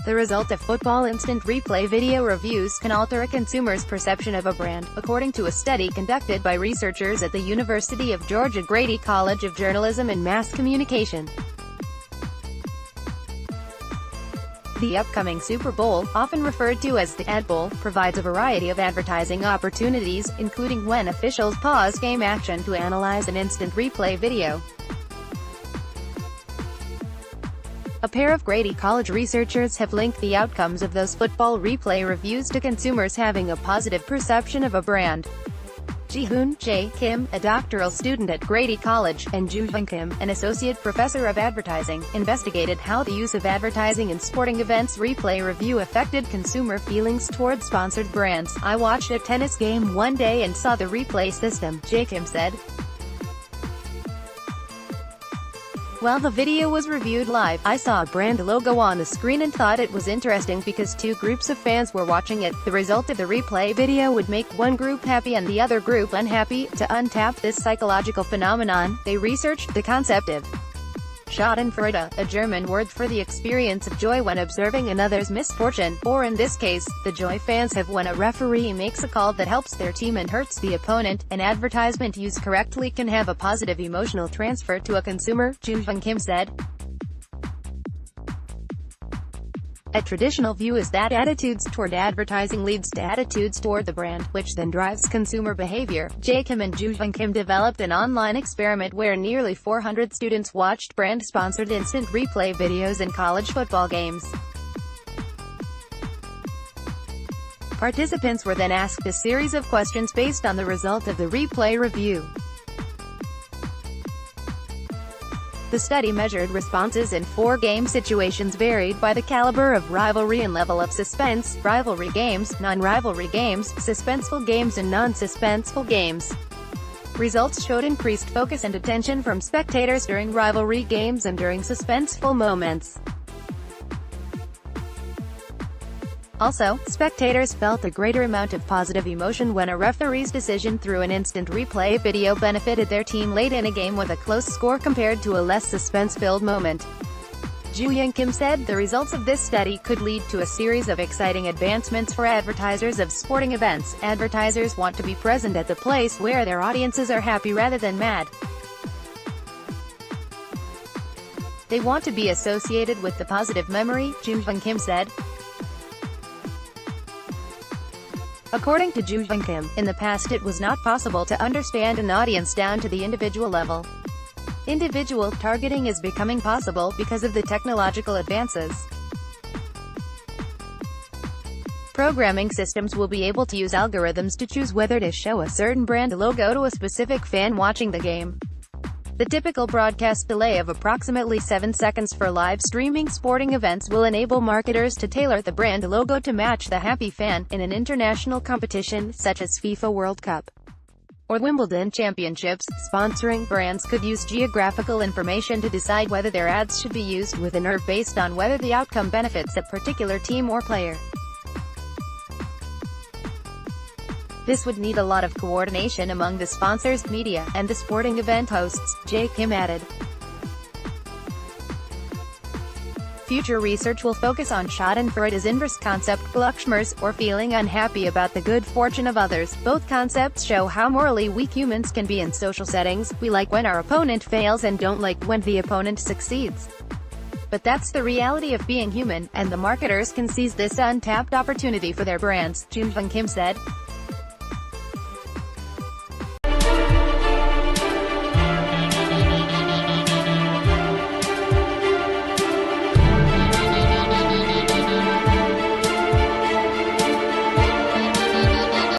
The result of football instant replay video reviews can alter a consumer's perception of a brand, according to a study conducted by researchers at the University of Georgia Grady College of Journalism and Mass Communication. The upcoming Super Bowl, often referred to as the Ad Bowl, provides a variety of advertising opportunities, including when officials pause game action to analyze an instant replay video. A pair of Grady College researchers have linked the outcomes of those football replay reviews to consumers having a positive perception of a brand. Ji-hoon J. Kim, a doctoral student at Grady College, and Joo-hyun Kim, an associate professor of advertising, investigated how the use of advertising in sporting events replay review affected consumer feelings toward sponsored brands. "I watched a tennis game one day and saw the replay system," J. Kim said. "While the video was reviewed live, I saw a brand logo on the screen and thought it was interesting because two groups of fans were watching it. The result of the replay video would make one group happy and the other group unhappy. To untap this psychological phenomenon, they researched the concept of Schadenfreude, a German word for the experience of joy when observing another's misfortune, or in this case, the joy fans have when a referee makes a call that helps their team and hurts the opponent. An advertisement used correctly can have a positive emotional transfer to a consumer," Joo-hyun Kim said. "A traditional view is that attitudes toward advertising leads to attitudes toward the brand, which then drives consumer behavior." J. Kim and Joo-hyun Kim developed an online experiment where nearly 400 students watched brand-sponsored instant replay videos in college football games. Participants were then asked a series of questions based on the result of the replay review. The study measured responses in 4 game situations varied by the caliber of rivalry and level of suspense: rivalry games, non-rivalry games, suspenseful games and non-suspenseful games. Results showed increased focus and attention from spectators during rivalry games and during suspenseful moments. Also, spectators felt a greater amount of positive emotion when a referee's decision through an instant replay video benefited their team late in a game with a close score compared to a less suspense-filled moment. Joo-hyun Kim said the results of this study could lead to a series of exciting advancements for advertisers of sporting events. Advertisers want to be present at the place where their audiences are happy rather than mad. They want to be associated with the positive memory, Joo-hyun Kim said. According to Joo-hyun Kim, in the past it was not possible to understand an audience down to the individual level. Individual targeting is becoming possible because of the technological advances. Programming systems will be able to use algorithms to choose whether to show a certain brand logo to a specific fan watching the game. The typical broadcast delay of approximately 7 seconds for live streaming sporting events will enable marketers to tailor the brand logo to match the happy fan. In an international competition, such as FIFA World Cup or Wimbledon Championships, sponsoring brands could use geographical information to decide whether their ads should be used with a nerve based on whether the outcome benefits a particular team or player. This would need a lot of coordination among the sponsors, media, and the sporting event hosts, J. Kim added. Future research will focus on Schadenfreude's inverse concept, Glücksschmerz, or feeling unhappy about the good fortune of others. Both concepts show how morally weak humans can be in social settings. We like when our opponent fails and don't like when the opponent succeeds. But that's the reality of being human, and the marketers can seize this untapped opportunity for their brands, Joo-hyun Kim said.